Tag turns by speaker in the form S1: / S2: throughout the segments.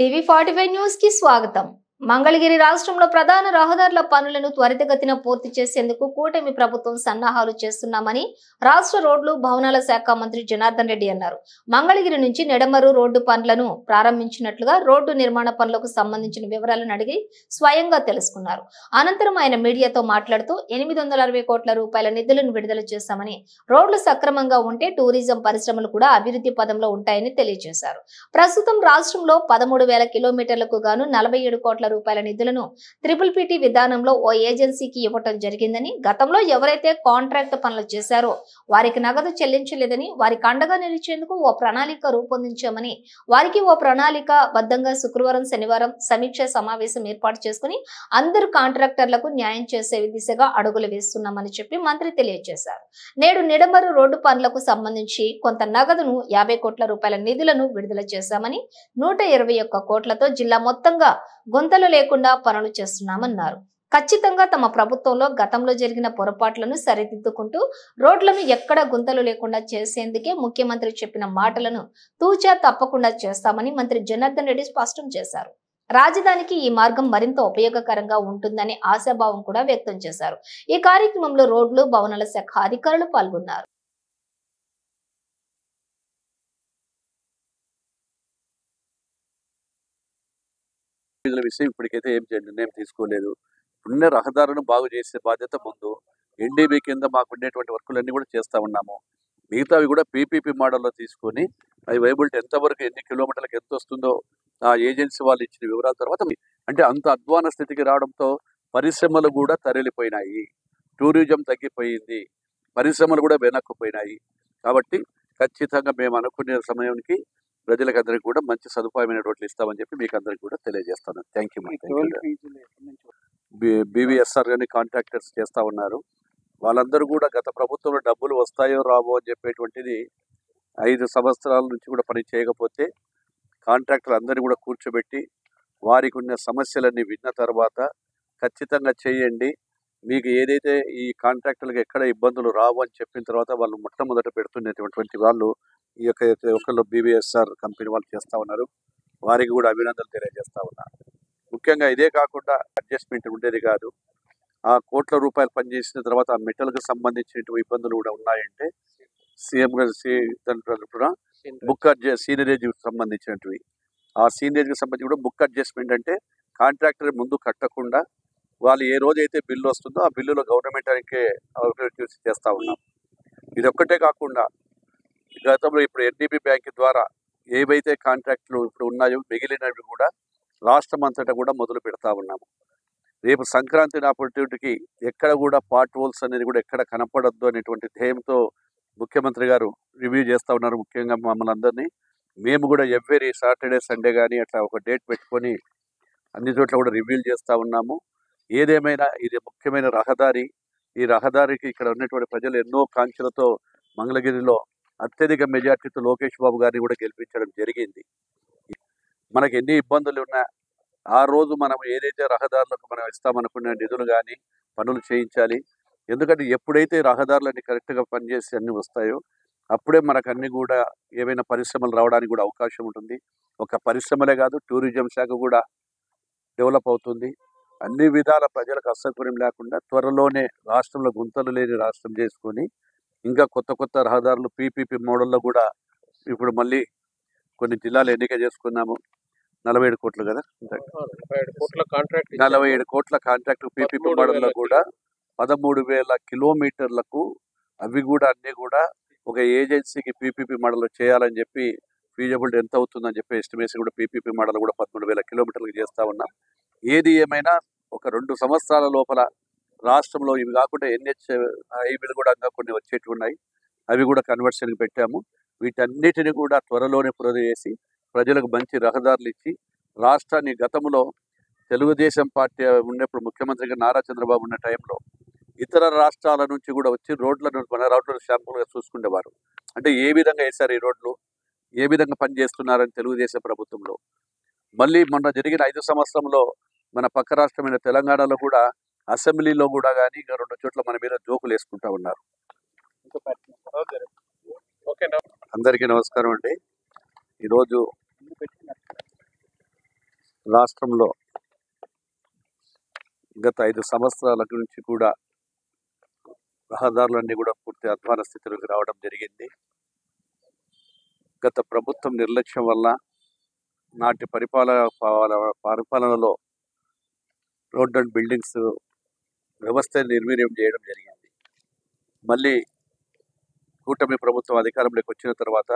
S1: టీవీ45 news కి స్వాగతం. మంగళగిరి రాష్ట్రంలో ప్రధాన రహదారుల పనులను త్వరితగతిన పూర్తి చేసేందుకు కూటమి ప్రభుత్వం సన్నాహాలు చేస్తున్నామని రాష్ట్ర రోడ్లు భవనాల శాఖ మంత్రి జనార్దన్ రెడ్డి అన్నారు. మంగళగిరి నుంచి నెడమరు రోడ్డు పనులను ప్రారంభించినట్లుగా రోడ్డు నిర్మాణ పనులకు సంబంధించిన వివరాలను అడిగి స్వయంగా తెలుసుకున్నారు. అనంతరం ఆయన మీడియాతో మాట్లాడుతూ 860 కోట్ల రూపాయల నిధులను విడుదల చేశామని, రోడ్లు సక్రమంగా ఉంటే టూరిజం పరిశ్రమలు కూడా అభివృద్ధి పదంలో ఉంటాయని తెలియజేశారు. ప్రస్తుతం రాష్ట్రంలో 13,000 కిలోమీటర్లకు గాను 47 కోట్ల రూపాయల నిధులను PPP విధానంలో ఓ ఏజెన్సీకి ఇవ్వటం జరిగిందని, గతంలో ఎవరైతే కాంట్రాక్ట్ పనులు చేశారో వారికి నగదు చెల్లించలేదని, వారికి అండగా నిలిచేందుకు ఓ ప్రణాళిక రూపొందించామని, వారికి ఓ ప్రణాళిక బద్దంగా శుక్రవారం శనివారం సమీక్ష సమావేశం ఏర్పాటు చేసుకుని అందరు కాంట్రాక్టర్లకు న్యాయం చేసే దిశగా అడుగులు వేస్తున్నామని చెప్పి మంత్రి తెలియజేశారు. నేడు నిడమరు రోడ్డు పనులకు సంబంధించి కొంత నగదును 50 కోట్ల రూపాయల నిధులను విడుదల చేశామని, 121 కోట్లతో జిల్లా మొత్తంగా గుంతలు లేకుండా పనులు చేస్తున్నామన్నారు. ఖచ్చితంగా తమ ప్రభుత్వంలో గతంలో జరిగిన పొరపాట్లను సరిదిద్దుకుంటూ రోడ్లను ఎక్కడ గుంతలు లేకుండా చేసేందుకే ముఖ్యమంత్రి చెప్పిన మాటలను తూచా తప్పకుండా చేస్తామని మంత్రి జనార్దన్ రెడ్డి స్పష్టం చేశారు. రాజధానికి ఈ మార్గం మరింత ఉపయోగకరంగా ఉంటుందనే ఆశాభావం కూడా వ్యక్తం చేశారు. ఈ కార్యక్రమంలో రోడ్లు భవనాల శాఖ అధికారులు పాల్గొన్నారు.
S2: విషయం ఇప్పటికైతే ఏం నిర్ణయం తీసుకోలేదు. ఉన్న రహదారులను బాగు చేసే బాధ్యత ముందు ఎన్డీబీ కింద మాకు ఉండేటువంటి వర్కులన్నీ కూడా చేస్తూ ఉన్నాము. మిగతావి కూడా పీపీపీ మోడల్లో తీసుకొని అవి వైబిలిటీ ఎంతవరకు ఎన్ని కిలోమీటర్లకు ఎంత వస్తుందో ఆ ఏజెన్సీ వాళ్ళు ఇచ్చిన వివరాల తర్వాత అంటే అంత అధ్వాన స్థితికి రావడంతో పరిశ్రమలు కూడా తరలిపోయినాయి, టూరిజం తగ్గిపోయింది, పరిశ్రమలు కూడా వెనక్కిపోయినాయి. కాబట్టి ఖచ్చితంగా మేము అనుకునే సమయానికి ప్రజలకు అందరికీ కూడా మంచి సదుపాయమైన రోడ్లు ఇస్తామని చెప్పి మీకు అందరికి కూడా తెలియజేస్తాను. Thank you. బీవీఎస్ఆర్ కానీ కాంట్రాక్టర్స్ చేస్తూ ఉన్నారు. వాళ్ళందరూ కూడా గత ప్రభుత్వంలో డబ్బులు వస్తాయో రావో అని చెప్పేటువంటిది 5 సంవత్సరాల నుంచి కూడా పని చేయకపోతే కాంట్రాక్టర్ అందరినీ కూడా కూర్చోబెట్టి వారికి ఉన్న సమస్యలన్నీ విన్న తర్వాత ఖచ్చితంగా చేయండి, మీకు ఏదైతే ఈ కాంట్రాక్టర్లకు ఎక్కడ ఇబ్బందులు రావు అని చెప్పిన తర్వాత వాళ్ళు మొట్టమొదట పెడుతున్నటువంటి వాళ్ళు ఈ యొక్క ఒకళ్ళు బీవీఎస్ఆర్ కంపెనీ వాళ్ళు చేస్తూ ఉన్నారు. వారికి కూడా అభినందనలు తెలియజేస్తూ ఉన్నారు. ముఖ్యంగా ఇదే కాకుండా అడ్జస్ట్మెంట్ ఉండేది కాదు. ఆ కోట్ల రూపాయలు పనిచేసిన తర్వాత ఆ మెటల్కి సంబంధించిన ఇబ్బందులు కూడా ఉన్నాయంటే సీఎం గారు బుక్ సీనరేజ్ సంబంధించినవి, ఆ సీనరేజ్కి సంబంధించి కూడా బుక్ అడ్జస్ట్మెంట్ అంటే కాంట్రాక్టర్ ముందు కట్టకుండా వాళ్ళు ఏ రోజైతే బిల్లు వస్తుందో ఆ బిల్లులో గవర్నమెంట్కే చేస్తూ ఉన్నాం. ఇది ఒక్కటే కాకుండా గతంలో ఇప్పుడు ఎన్డీబీ బ్యాంక్ ద్వారా ఏవైతే కాంట్రాక్టులు ఇప్పుడు ఉన్నాయో మిగిలినవి కూడా రాష్ట్రం అంతటా కూడా మొదలు పెడతా ఉన్నాము. రేపు సంక్రాంతి నాపటికి ఎక్కడ కూడా పార్ట్ హోల్స్ అనేది కూడా ఎక్కడ కనపడద్దు అనేటువంటి ధ్యేయంతో ముఖ్యమంత్రి గారు రివ్యూ చేస్తూ ఉన్నారు. ముఖ్యంగా మమ్మల్ని అందరినీ మేము కూడా ఎవ్రీ సాటర్డే సండే కానీ అట్లా ఒక డేట్ పెట్టుకొని అన్ని చోట్ల కూడా రివ్యూలు చేస్తూ ఉన్నాము. ఏదేమైనా ఇది ముఖ్యమైన రహదారి. ఈ రహదారికి ఇక్కడ ఉన్నటువంటి ప్రజలు ఎన్నో కాంక్షలతో మంగళగిరిలో అత్యధిక మెజార్టీతో లోకేష్ బాబు గారిని కూడా గెలిపించడం జరిగింది. మనకి ఎన్ని ఇబ్బందులు ఉన్నా ఆ రోజు మనం ఏదైతే రహదారులకు మనం ఇస్తామనుకునే నిధులు కానీ పనులు చేయించాలి. ఎందుకంటే ఎప్పుడైతే రహదారులన్నీ కరెక్ట్గా పనిచేసి అన్నీ వస్తాయో అప్పుడే మనకు అన్ని కూడా ఏవైనా పరిశ్రమలు రావడానికి కూడా అవకాశం ఉంటుంది. ఒక పరిశ్రమలే కాదు, టూరిజం శాఖ కూడా డెవలప్ అవుతుంది. అన్ని విధాల ప్రజలకు అసౌకర్యం లేకుండా త్వరలోనే రాష్ట్రంలో గుంతలు లేని రాష్ట్రం చేసుకొని ఇంకా కొత్త కొత్త రహదారులు పీపీపీ మోడల్లో కూడా ఇప్పుడు మళ్ళీ కొన్ని జిల్లాలు ఎన్నిక చేసుకున్నాము. 47 కోట్లు కదా, 47 కోట్ల కాంట్రాక్ట్ పీపీపీ మోడల్లో కూడా 13,000 కిలోమీటర్లకు అవి కూడా అన్నీ కూడా ఒక ఏజెన్సీకి పీపీపీ మోడల్ చేయాలని చెప్పి ఫీజబిలిటీ ఎంత అవుతుందని చెప్పి ఎస్టిమేషన్ కూడా పీపీపీ మోడల్ కూడా 13,000 కిలోమీటర్లకు చేస్తూ ఉన్నాం. ఏది ఏమైనా ఒక 2 సంవత్సరాల లోపల రాష్ట్రంలో ఇవి కాకుండా NH హైవేలు కూడా ఇంకా కొన్ని వచ్చేటివి ఉన్నాయి, అవి కూడా కన్వర్షన్కి పెట్టాము. వీటన్నిటిని కూడా త్వరలోనే పూర్తి చేసి ప్రజలకు మంచి రహదారులు ఇచ్చి రాష్ట్రాన్ని గతంలో తెలుగుదేశం పార్టీ ఉన్నప్పుడు ముఖ్యమంత్రిగా నారా చంద్రబాబు ఉన్న టైంలో ఇతర రాష్ట్రాల నుంచి కూడా వచ్చి రోడ్లను మన రోడ్లను శాంపుల్గా చూసుకునేవారు. అంటే ఏ విధంగా వేశారు ఈ రోడ్లు, ఏ విధంగా పనిచేస్తున్నారని తెలుగుదేశం ప్రభుత్వంలో. మళ్ళీ మొన్న జరిగిన 5 సంవత్సరంలో మన పక్క రాష్ట్రమైన తెలంగాణలో కూడా అసెంబ్లీలో కూడా కానీ ఇంకా 2 చోట్ల మన మీద జోకులు వేసుకుంటా ఉన్నారు. అందరికీ నమస్కారం అండి. ఈరోజు రాష్ట్రంలో గత 5 సంవత్సరాల నుంచి కూడా రహదారులన్నీ కూడా పూర్తి అధ్వాన స్థితిలోకి రావడం జరిగింది. గత ప్రభుత్వం నిర్లక్ష్యం వల్ల నాటి పరిపాలనలో రోడ్ అండ్ బిల్డింగ్స్ వ్యవస్థ నిర్వీర్యం చేయడం జరిగింది. మళ్ళీ కూటమి ప్రభుత్వం అధికారంలోకి వచ్చిన తర్వాత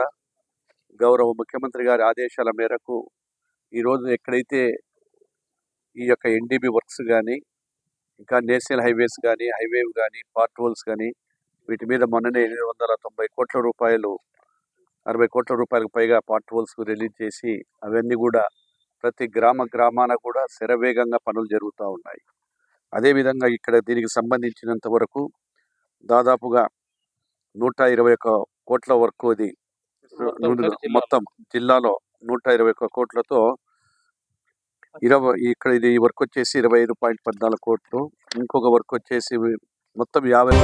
S2: గౌరవ ముఖ్యమంత్రి గారి ఆదేశాల మేరకు ఈరోజు ఎక్కడైతే ఈ యొక్క ఎన్డీబీ వర్క్స్ కానీ ఇంకా నేషనల్ హైవేస్ కానీ హైవే కానీ పార్ట్ హోల్స్ కానీ వీటి మీద మొన్ననే 890 కోట్ల రూపాయలు 60 కోట్ల రూపాయలకు పైగా పార్ట్ హోల్స్కు రిలీజ్ చేసి అవన్నీ కూడా ప్రతి గ్రామాన కూడా శరవేగంగా పనులు జరుగుతూ ఉన్నాయి. అదేవిధంగా ఇక్కడ దీనికి సంబంధించినంత వరకు దాదాపుగా 121 కోట్ల వరకు అది మొత్తం జిల్లాలో 121 కోట్లతో ఇక్కడ ఇది వర్క్ వచ్చేసి 25.14 కోట్లు, ఇంకొక వర్క్ వచ్చేసి మొత్తం 50